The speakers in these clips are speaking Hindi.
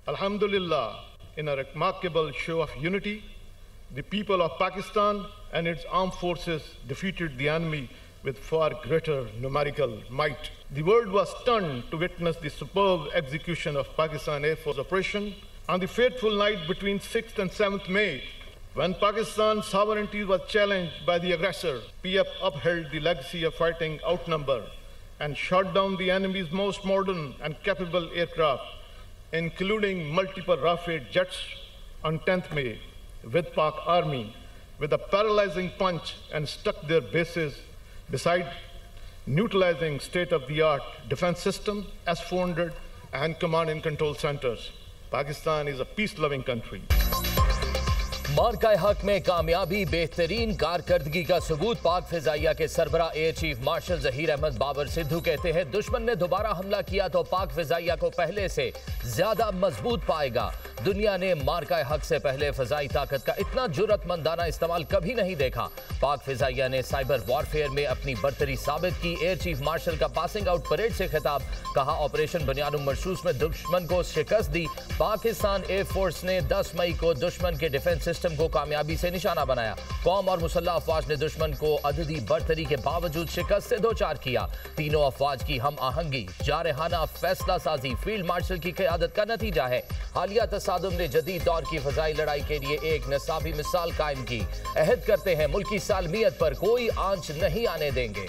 Alhamdulillah, in a remarkable show of unity, the people of Pakistan and its armed forces defeated the enemy with far greater numerical might. The world was stunned to witness the superb execution of Pakistan Air Force operation on the fateful night between 6th and 7th May. When Pakistan's sovereignty was challenged by the aggressor, PF upheld the legacy of fighting outnumbered and shot down the enemy's most modern and capable aircraft, including multiple Rafale jets on 10th May, with Pak Army with a paralyzing punch and struck their bases beside neutralizing state-of-the-art defense system, S-400 and command and control centers. Pakistan is a peace-loving country. मार्का हक में कामयाबी बेहतरीन कारकर्दगी का सबूत पाक फिजाइया के सरबरा air chief marshal Zaheer Ahmed Babar Sidhu कहते हैं दुश्मन ने दोबारा हमला किया तो पाक फिजाइया को पहले से ज्यादा मजबूत पाएगा। दुनिया ने मार्का हक से पहले फजाई ताकत का इतना जुर्रतमंदाना इस्तेमाल कभी नहीं देखा। पाक फिजाइया ने साइबर वॉरफेयर में अपनी बर्तरी साबित की। एयर चीफ मार्शल का पासिंग आउट परेड से खिताब, कहा ऑपरेशन बुनियादुल मरसूस में दुश्मन को शिकस्त दी। पाकिस्तान एयरफोर्स ने 10 मई को दुश्मन के डिफेंस सिस्टम को कामयाबी से निशाना बनाया। कौम और मुसल्लह अफवाज ने दुश्मन को अददी बर्तरी के बावजूद शिकस्त से दोचार किया। तीनों अफवाज की हम आहंगी, जारहाना फैसला साजी फील्ड मार्शल की क़यादत का नतीजा है। हालिया तसादुम ने जदीद दौर की फ़ज़ाई लड़ाई के लिए एक निसाबी मिसाल कायम की। अहद करते हैं मुल्की सालमियत पर कोई आंच नहीं आने देंगे।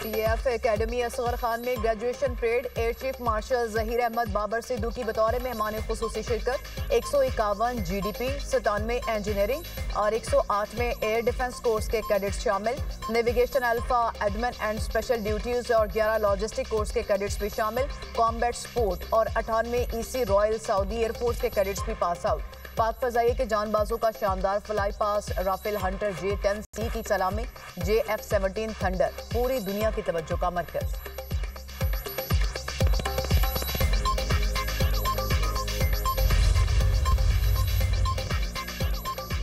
PF एकेडमी असगर खान में graduation parade, air chief marshal Zaheer Ahmed Babar Sidhu की बतौर मेहमान खुसूसी शिरकत। 151 GDP, 97 इंजीनियरिंग और 108 में एयर डिफेंस कोर्स के कैडेट्स शामिल। Navigation alpha, admin and special duties और 11 लॉजिस्टिक कोर्स के कैडेट्स भी शामिल। कॉम्बैट सपोर्ट और 98 EC रॉयल सऊदी एयरफोर्स के कैडेट्स भी पास आउट। पाक फजाइया के जानबाजों का शानदार फ्लाई पास, राफेल हंटर J-10C की सलामी, JF-17 थंडर पूरी दुनिया की तवज्जो का मरकज।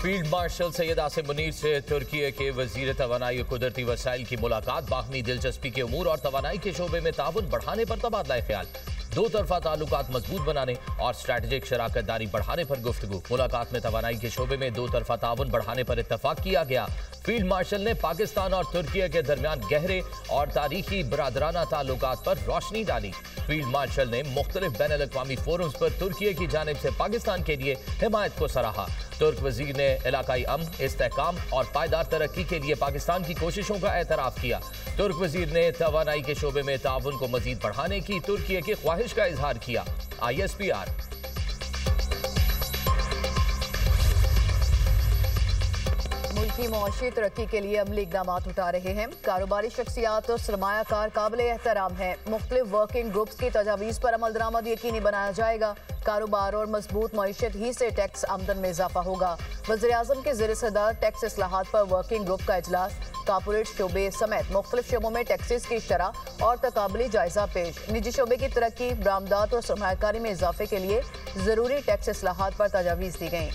फील्ड मार्शल सैयद आसिम मुनीर से तुर्की के वजीर तवानाई और कुदरती वसाइल की मुलाकात। बाहमी दिलचस्पी के उमूर और तवानाई के शोबे में ताउन बढ़ाने पर तबादला ख्याल। दो तरफा ताल्लुकात मजबूत बनाने और स्ट्रैटेजिक शराकत दारी बढ़ाने पर गुफ्तगू। मुलाकात में तवानाई के शोबे में दो तरफा ताउन बढ़ाने पर इत्तफाक किया गया। फील्ड मार्शल ने पाकिस्तान और तुर्की के दरमियान गहरे और तारीखी बरादराना ताल्लुकात पर रोशनी डाली। फील्ड मार्शल ने मुख्तलिफ बैनुल अक़वामी फोरम्स पर तुर्की की जानिब से पाकिस्तान के लिए हिमायत को सराहा। तुर्क वजीर ने इलाकाई अमन, इस्तेहकाम और पायदार तरक्की के लिए पाकिस्तान की कोशिशों का एतराफ़ किया। तुर्क वजीर ने तवानाई के शोबे में ताउन को मजीद बढ़ाने की तुर्की की ख्वाहिश का इजहार किया। ISPR मुल्की मुआशी तरक्की के लिए अमली इक़दाम उठा रहे हैं। कारोबारी शख्सियात और सरमायाकार काबिल एहतराम हैं। मुख्तलिफ वर्किंग ग्रुप्स की तजावीज़ पर अमल दरामद यकीनी बनाया जाएगा। कारोबार और मजबूत मईशत ही से टैक्स आमदन में इजाफा होगा। वज़ीर-ए-आज़म के ज़ेर सदर टैक्स इस्लाहात पर वर्किंग ग्रुप का इजलास। कॉर्पोरेट शोबे समेत मुख्तलिफ शोबों में टैक्सेस की शरह और तकाबली जायजा पेश। निजी शोबे की तरक्की, बरामदात और सरमायाकारी में इजाफे के लिए ज़रूरी टैक्स इस्लाहात पर तजावीज़ दी गई।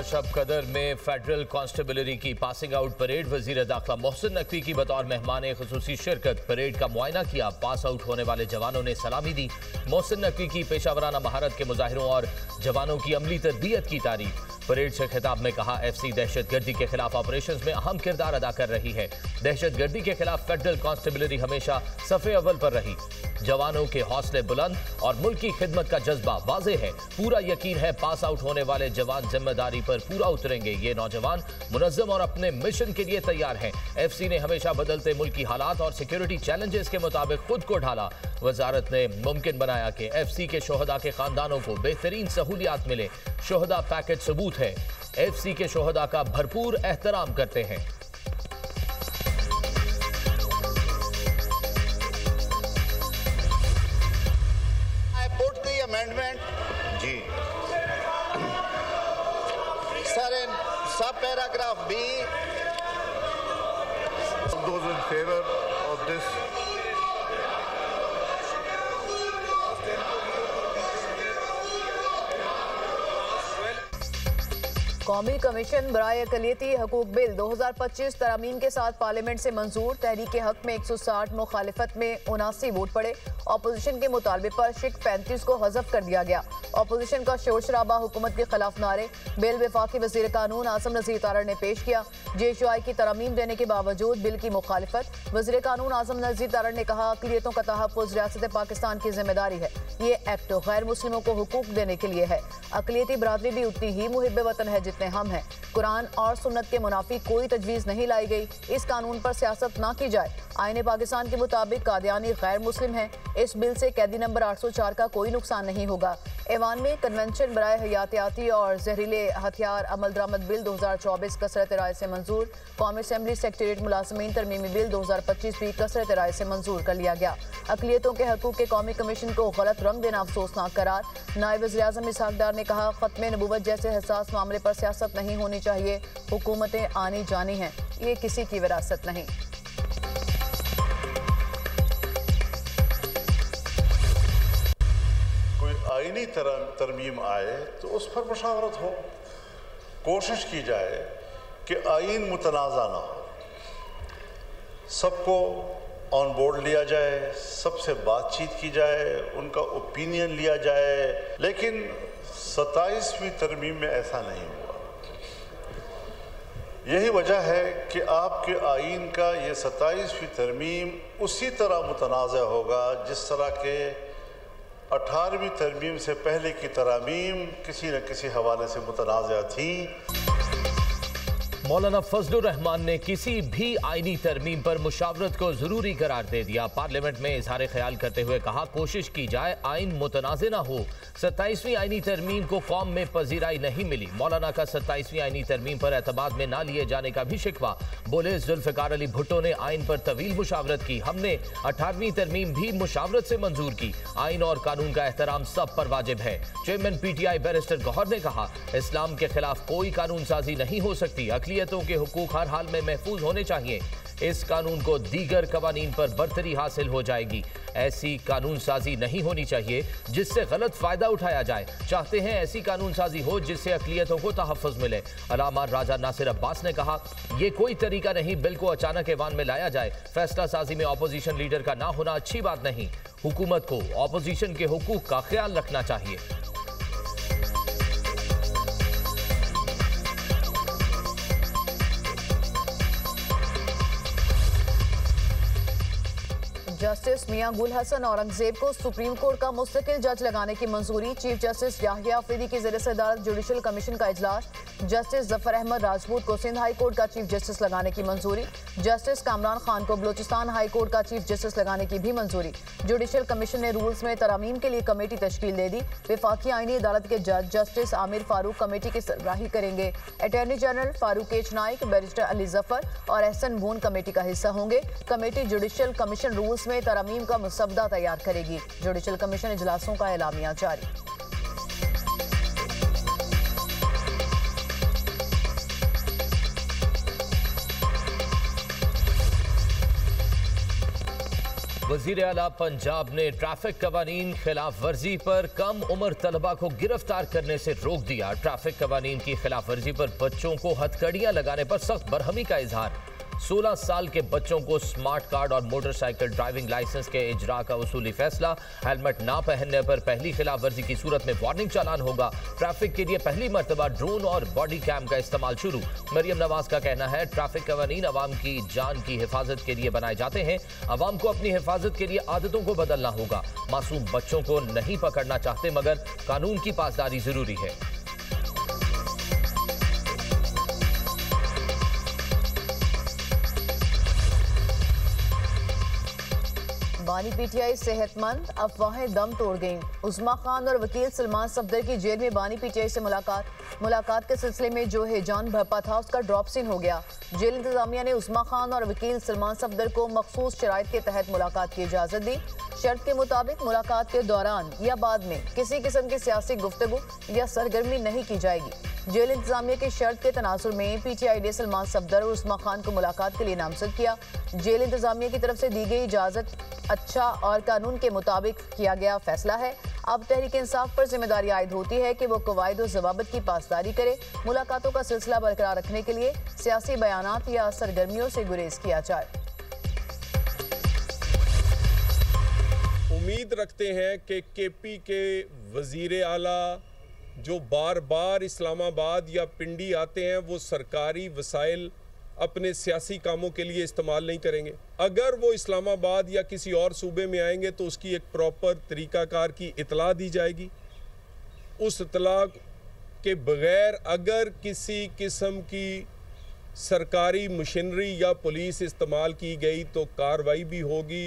शब कदर में फेडरल कांस्टेबलरी की पासिंग आउट परेड। वजीर दाखिला मोहसिन नकवी की बतौर मेहमान खुसूसी शिरकत। परेड का मुआयना किया। पास आउट होने वाले जवानों ने सलामी दी। मोहसिन नकवी की पेशावराना महारत के मुजाहिरों और जवानों की अमली तरबियत की तारीफ। परेड से खिताब में कहा FC दहशतगर्दी के खिलाफ ऑपरेशन में अहम किरदार अदा कर रही है। दहशतगर्दी के खिलाफ फेडरल कांस्टेबलरी हमेशा सफ़े अव्वल पर रही। जवानों के हौसले बुलंद और मुल्क की खिदमत का जज्बा वाज़े है। पूरा यकीन है पास आउट होने वाले जवान जिम्मेदारी पर पूरा उतरेंगे। ये नौजवान मुनज़्ज़म और अपने मिशन के लिए तैयार हैं। FC ने हमेशा बदलते मुल्की हालात और सिक्योरिटी चैलेंजेस के मुताबिक खुद को ढाला। वजारत ने मुमकिन बनाया कि FC के शोहदा के खानदानों को बेहतरीन सहूलियात मिले। शोहदा पैकेज सबूत है FC के शोहदा का भरपूर एहतराम करते हैं। Amendment जी सर इन सब paragraph B Those in favor of this कौमी कमीशन बराए अक़लियती हकूक बिल 2025 तरमीम के साथ पार्लियामेंट से मंजूर। तहरीक हक में 160, मुखालिफत में 79 वोट पड़े। अपोजिशन के मुतालबे पर शिक 35 को हज़फ कर दिया गया। अपोजिशन का शोर शराबा, हुकूमत के खिलाफ नारे। बिल वफाकी वज़ीर कानून आसिम नज़ीर तारड़ ने पेश किया। JHI की तरमीम देने के बावजूद बिल की मुखालिफत। वज़ीर कानून आसिम नज़ीर तारड़ ने कहा, अक़लियतों का तहफ़्फ़ुज़ रियासत पाकिस्तान की जिम्मेदारी है। ये एक्ट गैर मुस्लिमों को हुकूक देने के लिए है। अक़लियती बरादरी भी उतनी ही मुहिब वतन है जितने हम हैं। कुरान और सुन्नत के मुनाफी कोई तजवीज़ नहीं लाई गई। इस कानून पर सियासत ना की जाए। आईन पाकिस्तान के मुताबिक कादियानी गैर मुस्लिम है। इस बिल से कैदी नंबर 804 का कोई नुकसान नहीं होगा। ऐवान में कन्वेंशन बराए हयातियाती और जहरीले हथियार अमल दरामद बिल 2024 कसरत राय से मंजूर। कौमी असम्बली सेक्रेटेरिएट मुलाजमीन तरमीमी बिल 2025 भी कसरत राय से मंजूर कर लिया गया। अक़लियतों के हकूक़ के कौमी कमीशन को गलत रंग देना अफसोसनाक करार। नायब वज़ीर आज़म इसहाक़ डार ने कहा, ख़त्म नबूवत जैसे हसास मामले पर सियासत नहीं होनी चाहिए। हुकूमतें आनी जानी हैं, ये किसी की विरासत नहीं। आईनी तरमीम आए तो उस पर मुशावरत हो, कोशिश की जाए कि आईन मुतनाज़ा ना हो, सबको ऑन बोर्ड लिया जाए, सबसे बातचीत की जाए, उनका ओपिनियन लिया जाए। लेकिन 27वीं तरमीम में ऐसा नहीं हुआ। यही वजह है कि आपके आईन का ये 27वीं तरमीम उसी तरह मुतनाज़ा होगा जिस तरह के 18वीं तरमीम से पहले की तरामीम किसी न किसी हवाले से मुतनाज़ा थी। मौलाना फजलुर रहमान ने किसी भी आईनी तरमीम पर मुशावरत को जरूरी करार दे दिया। पार्लियामेंट में इजहार ख्याल करते हुए कहा, कोशिश की जाए आइन मुतनाज़ ना हो। 27वीं आईनी तरमीम को कौम में पजीराई नहीं मिली। मौलाना का 27वीं आईनी तरमीम पर एतमाद में ना लिए जाने का भी शिकवा। बोले, जुल्फ़िकार अली भुट्टो ने आइन पर तवील मुशावरत की, हमने 18वीं तरमीम भी मुशावरत से मंजूर की। आइन और कानून का एहतराम सब पर वाजिब है। चेयरमैन PTI बैरिस्टर गौहर ने कहा, इस्लाम के खिलाफ कोई कानून साजी नहीं हो सकती। अक़लियतों के हुकूक हर हाल में महफूज होने चाहिए। इस कानून को दीगर कवानीन पर बरतरी हासिल हो जाएगी। ऐसी कानून साजी नहीं होनी चाहिए जिससे गलत फायदा उठाया जाए। चाहते हैं ऐसी कानून साजी हो जिससे अक़लियतों को तहफ़्फ़ुज़ मिले। अलामा राजा नासिर अब्बास ने कहा, यह कोई तरीका नहीं बिल को अचानक ऐवान में लाया जाए। फैसला साजी में अपोजिशन लीडर का ना होना अच्छी बात नहीं। हुकूमत को अपोजिशन के हुकूक का ख्याल रखना चाहिए। जस्टिस मियां गुल हसन औरंगजेब को सुप्रीम कोर्ट का मुस्तकिल जज लगाने की मंजूरी। चीफ जस्टिस याहिया अफरीदी की ज़ेर सदारत जुडिशल कमीशन का इजलास। जस्टिस जफर अहमद राजपूत को सिंध हाई कोर्ट का चीफ जस्टिस लगाने की मंजूरी। जस्टिस कामरान खान को बलोचिस्तान हाई कोर्ट का चीफ जस्टिस लगाने की भी मंजूरी। जुडिशल कमीशन ने रूल्स में तरमीम के लिए कमेटी तश्कील दे दी। वफाकी आईनी अदालत के जज जस्टिस आमिर फारूक कमेटी की सरबराही करेंगे। Attorney general Farooq H Naik, barrister Ali Zafar और एहसन बून कमेटी का हिस्सा होंगे। कमेटी जुडिशल कमीशन रूल्स में तरमीम का मुसवदा तैयार करेगी। जुडिशल कमीशन इजलासों का एलामिया जारी। वज़ीर आला पंजाब ने ट्रैफिक कवानीन खिलाफ वर्जी पर कम उम्र तलबा को गिरफ्तार करने से रोक दिया। ट्रैफिक कवानीन की खिलाफ वर्जी पर बच्चों को हथकड़ियां लगाने पर सख्त बरहमी का इजहार। 16 साल के बच्चों को स्मार्ट कार्ड और मोटरसाइकिल ड्राइविंग लाइसेंस के इजरा का उसूली फैसला। हेलमेट ना पहनने पर पहली खिलाफ वर्जी की सूरत में वार्निंग चालान होगा। ट्रैफिक के लिए पहली मरतबा ड्रोन और बॉडी कैम का इस्तेमाल शुरू। मरियम नवाज का कहना है, ट्रैफिक कवानीन अवाम की जान की हिफाजत के लिए बनाए जाते हैं। अवाम को अपनी हिफाजत के लिए आदतों को बदलना होगा। मासूम बच्चों को नहीं पकड़ना चाहते मगर कानून की पासदारी जरूरी है। बानी PTI सेहतमंद, अफवाहें दम तोड़ गईं। उस्मा खान और वकील सलमान सफदर की जेल में बानी PTI से मुलाकात के सिलसिले में जो हैजान भरपा था उसका ड्रॉप सीन हो गया। जेल इंतजामिया ने उस्मा खान और वकील सलमान सफदर को मखसूस शराइत के तहत मुलाकात की इजाज़त दी। शर्त के मुताबिक मुलाकात के दौरान या बाद में किसी किस्म की सियासी गुफ्तगू या सरगर्मी नहीं की जाएगी। जेल इंतजामिया की शर्त के तनासुर में PTI ने सलमान सफदर और उस्मा खान को मुलाकात के लिए नामजद किया। जेल इंतजामिया की तरफ से दी गई इजाज़त अच्छा और कानून के मुताबिक किया गया फैसला है। अब तहरीक इंसाफ पर जिम्मेदारी आयद होती है कि वो कवायद और ज़वाबित की पासदारी करे। मुलाकातों का सिलसिला बरकरार रखने के लिए सियासी बयानात या सरगर्मियों से गुरेज किया जाए। उम्मीद रखते हैं कि केपी के वजीर आला जो बार बार इस्लामाबाद या पिंडी आते हैं वो सरकारी वसाइल अपने सियासी कामों के लिए इस्तेमाल नहीं करेंगे। अगर वो इस्लामाबाद या किसी और सूबे में आएंगे तो उसकी एक प्रॉपर तरीक़ाकार की इतला दी जाएगी। उस इतला के बग़ैर अगर किसी किस्म की सरकारी मशीनरी या पुलिस इस्तेमाल की गई तो कार्रवाई भी होगी।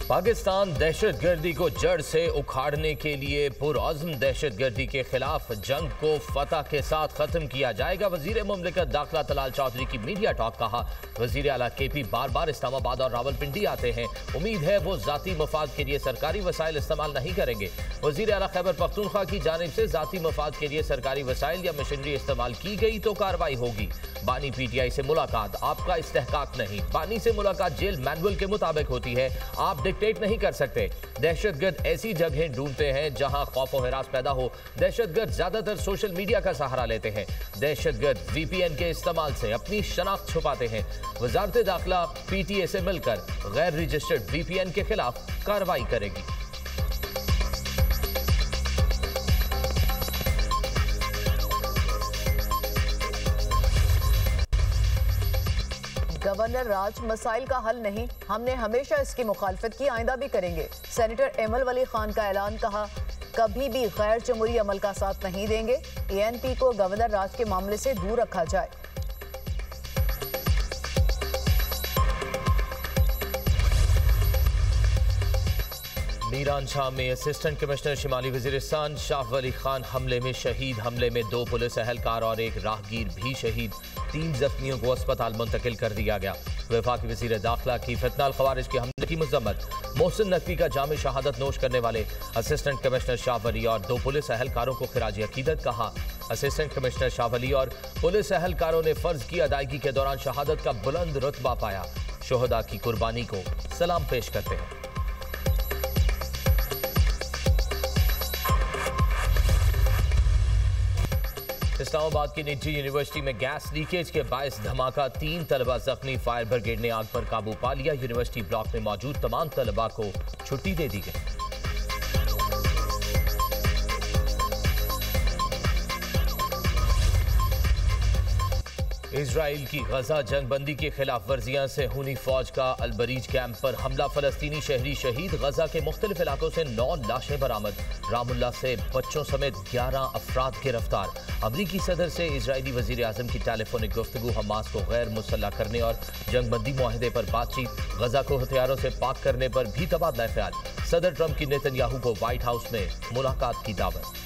पाकिस्तान दहशतगर्दी को जड़ से उखाड़ने के लिए पुरअज़्म दहशतगर्दी के खिलाफ जंग को फतह के साथ खत्म किया जाएगा। वजीर मुमलिकत दाखिला तलाल चौधरी की मीडिया टॉक। कहा, वजीर आला केपी बार बार इस्लामाबाद और रावलपिंडी आते हैं, उम्मीद है वो जाती मफाद के लिए सरकारी वसाइल इस्तेमाल नहीं करेंगे। वजीर आला खैबर पख्तूनख्वा की जानिब से जाती मफाद के लिए सरकारी वसाइल या मशीनरी इस्तेमाल की गई तो कार्रवाई होगी। बानी पीटीआई से मुलाकात आपका इस्तेहकाक नहीं। बानी से मुलाकात जेल मैनुअल के मुताबिक होती है, आप डिक्टेट नहीं कर सकते। दहशतगर्द ऐसी जगहें ढूंढते हैं जहां खौफ और हिरास पैदा हो। दहशतगर्द ज्यादातर सोशल मीडिया का सहारा लेते हैं। दहशतगर्द वीपीएन के इस्तेमाल से अपनी शनाख्त छुपाते हैं। वजारत दाखिला पीटीए से मिलकर गैर रजिस्टर्ड वीपीएन के खिलाफ कार्रवाई करेगी। गवर्नर राज मसाइल का हल नहीं, हमने हमेशा इसकी मुखालफत की, आइंदा भी करेंगे। सेनेटर एमल वली खान का ऐलान। कहा, कभी भी गैर जमहूरी अमल का साथ नहीं देंगे। एएनपी को गवर्नर राज के मामले से दूर रखा जाए। मीरान शाह में असिस्टेंट कमिश्नर शिमाली वजीरिस्तान शाह वली खान हमले में शहीद। हमले में 2 पुलिस एहलकार और 1 राहगीर भी शहीद। 3 जख्मियों को अस्पताल मुंतकिल कर दिया गया। वफाकी वजीर दाखिला की फितनाल खवारिज के हमले की मजम्मत। मोहसिन नकवी का जामे शहादत नोश करने वाले असिस्टेंट कमिश्नर शाह वली और 2 पुलिस एहलकारों को खिराज अकीदत। कहा, असिस्टेंट कमिश्नर शाह वली और पुलिस एहलकारों ने फर्ज की अदायगी के दौरान शहादत का बुलंद रुतबा पाया। शोहदा की कुर्बानी को सलाम पेश करते हैं। इस्लामाबाद की निजी यूनिवर्सिटी में गैस लीकेज के बायस धमाका। 3 तलबा जख्मी। फायर ब्रिगेड ने आग पर काबू पा लिया। यूनिवर्सिटी ब्लॉक में मौजूद तमाम तलबा को छुट्टी दे दी गई। इजराइल की गजा जंगबंदी की खिलाफ वर्जियां से हुनी फौज का अलबरीज कैंप पर हमला। फलस्तीनी शहरी शहीद। गजा के मुख्तलिफ इलाकों से 9 लाशें बरामद। रामुल्ला से बच्चों समेत 11 अफराद गिरफ्तार। अमरीकी सदर से इजरायली वजीर आजम की टेलीफोनिक गुफ्तगू। हमास को गैर मुसल्लह करने और जंगबंदी मुआहदे पर बातचीत। गजा को हथियारों से पाक करने पर भी तबादला ख्याल। सदर ट्रंप की नेतन्याहू को व्हाइट हाउस में मुलाकात की दावत।